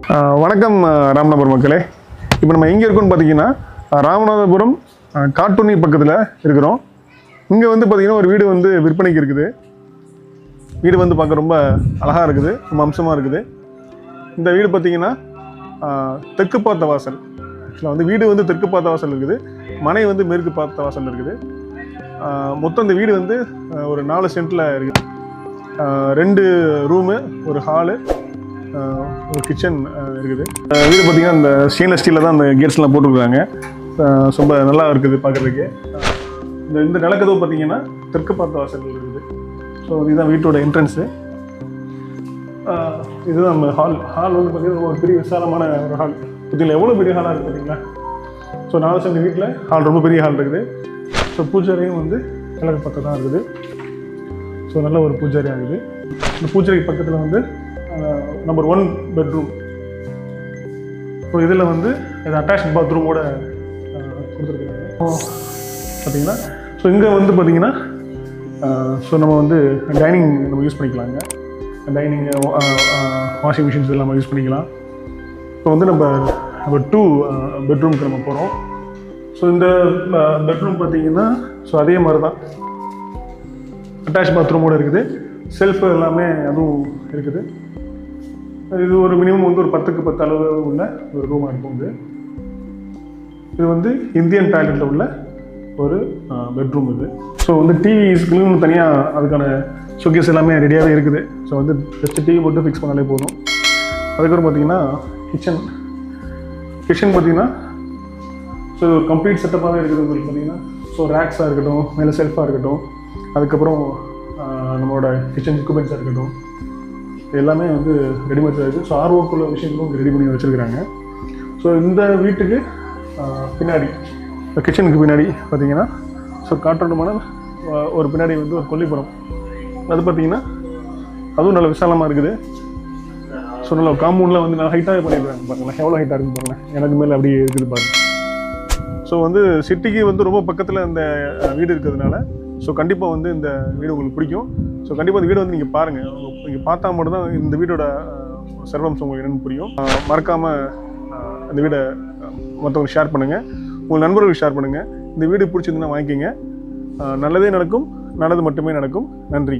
வணக்கம் ராமநாதபுரம் மக்களே. இப்போ நம்ம எங்கே இருக்கோம்னு பார்த்தீங்கன்னா ராமநாதபுரம் காட்டுண்ணி பக்கத்தில் இருக்கிறோம். இங்கே வந்து பார்த்தீங்கன்னா ஒரு வீடு வந்து விற்பனைக்கு இருக்குது. வீடு வந்து பார்க்க ரொம்ப அழகாக இருக்குது, ரொம்ப அம்சமாக இருக்குது. இந்த வீடு பார்த்தீங்கன்னா தெற்கு பார்த்த வாசல். ஆக்சுவலாக வந்து வீடு வந்து தெற்கு பார்த்த வாசல் இருக்குது, மனை வந்து மேற்கு பார்த்த வாசல் இருக்குது. மொத்தம் இந்த வீடு வந்து ஒரு 4 சென்ட்டில் இருக்குது. 2 ரூமு, ஒரு ஹாலு, ஒரு கிச்சன் இருக்குது. வீடு பார்த்தீங்கன்னா இந்த ஸ்டெயின்லெஸ் ஸ்டீலில் தான் அந்த கேட்ஸ்லாம் போட்டுருக்காங்க. ரொம்ப நல்லா இருக்குது பார்க்குறதுக்கு. இந்த நிலக்கதவு பார்த்தீங்கன்னா தெற்கு பார்த்த வாசல் இருக்குது. ஸோ இதுதான் வீட்டோட என்ட்ரன்ஸு. இதுதான் நம்ம ஹால் வந்து பார்த்தீங்கன்னா ஒரு பெரிய விசாலமான ஒரு ஹால். இதில் எவ்வளோ பெரிய ஹாலாக இருக்குது பார்த்தீங்களா. ஸோ 4 சென்ட் வீட்டில் ஹால், ரொம்ப பெரிய ஹால் இருக்குது. ஸோ பூஜாரியும் வந்து கிழக்கு பக்கம் தான் இருக்குது. ஸோ நல்ல ஒரு பூஜாரி ஆகுது. இந்த பூஜாரிக்கு பக்கத்தில் வந்து நம்பர் 1 பெட்ரூம். ஸோ இதில் வந்து இது அட்டாச் பாத்ரூமோட கொடுத்துருக்காங்க பார்த்தீங்கன்னா. ஸோ இங்கே வந்து பார்த்தீங்கன்னா ஸோ நம்ம வந்து டைனிங் நம்ம யூஸ் பண்ணிக்கலாங்க. டைனிங், வாஷிங் மிஷின்ஸ் எல்லாம் நம்ம யூஸ் பண்ணிக்கலாம். இப்போ வந்து நம்ம 2 பெட்ரூமுக்கு நம்ம போகிறோம். ஸோ இந்த பெட்ரூம் பார்த்தீங்கன்னா ஸோ அதே மாதிரி தான் அட்டாச் பாத்ரூமோடு இருக்குது. செல்ஃபு எல்லாமே அதுவும் இருக்குது. இது ஒரு மினிமம் வந்து ஒரு 10க்கு 10 அளவு உள்ள ஒரு ரூமாக இருக்கும். இது வந்து இந்தியன் டாய்லெட்டில் உள்ள ஒரு பெட்ரூம் இது. ஸோ வந்து டிவிஸ்க்குன்னு தனியாக அதுக்கான ஷோகேஸ் எல்லாமே ரெடியாகவே இருக்குது. ஸோ வந்து ஜஸ்ட் டிவி போட்டு ஃபிக்ஸ் பண்ணாலே போதும். அதுக்கப்புறம் பார்த்தீங்கன்னா கிச்சன் பார்த்தீங்கன்னா ஸோ இது ஒரு கம்ப்ளீட் செட்டப்பாகவே இருக்குது. உங்களுக்கு பார்த்தீங்கன்னா ஸோ ரேக்ஸாக இருக்கட்டும், மேலே செல்ஃபாக இருக்கட்டும், அதுக்கப்புறம் நம்மளோட கிச்சன் எக்யூப்மெண்ட்ஸாக இருக்கட்டும், எல்லாமே வந்து ரெடிமேட்ஸாக இருக்குது. ஸோ ஆர்ஓக்குள்ள விஷயங்களும் ரெடி பண்ணி வச்சுருக்கிறாங்க. ஸோ இந்த வீட்டுக்கு பின்னாடி, கிச்சனுக்கு பின்னாடி பார்த்தீங்கன்னா ஸோ காற்றோட்டமான ஒரு பின்னாடி வந்து ஒரு கொல்லிப்புறம். அது பார்த்தீங்கன்னா அதுவும் நல்ல விசாலமாக இருக்குது. ஸோ நல்ல காம்பவுண்டில் வந்து நல்லா ஹைட்டாகவே பண்ணியிருக்காங்க. பாருங்களேன் எவ்வளோ ஹைட்டாக இருக்குன்னு பாருங்கள். எனக்கு மேலே அப்படியே இருக்குது பாருங்கள். ஸோ வந்து சிட்டிக்கு வந்து ரொம்ப பக்கத்தில் இந்த வீடு இருக்கிறதுனால ஸோ கண்டிப்பாக வந்து இந்த வீடு உங்களுக்கு பிடிக்கும். ஸோ கண்டிப்பாக இந்த வீடு வந்து நீங்கள் பாருங்கள். நீங்கள் பார்த்தா மட்டும்தான் இந்த வீடோட சிறப்பம்சம் உங்களுக்கு என்னென்னு புரியும். மறக்காமல் இந்த வீடை மற்றவங்களுக்கு ஷேர் பண்ணுங்கள், உங்கள் நண்பர்களுக்கு ஷேர் பண்ணுங்கள். இந்த வீடு பிடிச்சிருந்துன்னா வாங்கிக்கோங்க. நல்லதே நடக்கும், நல்லது மட்டுமே நடக்கும். நன்றி.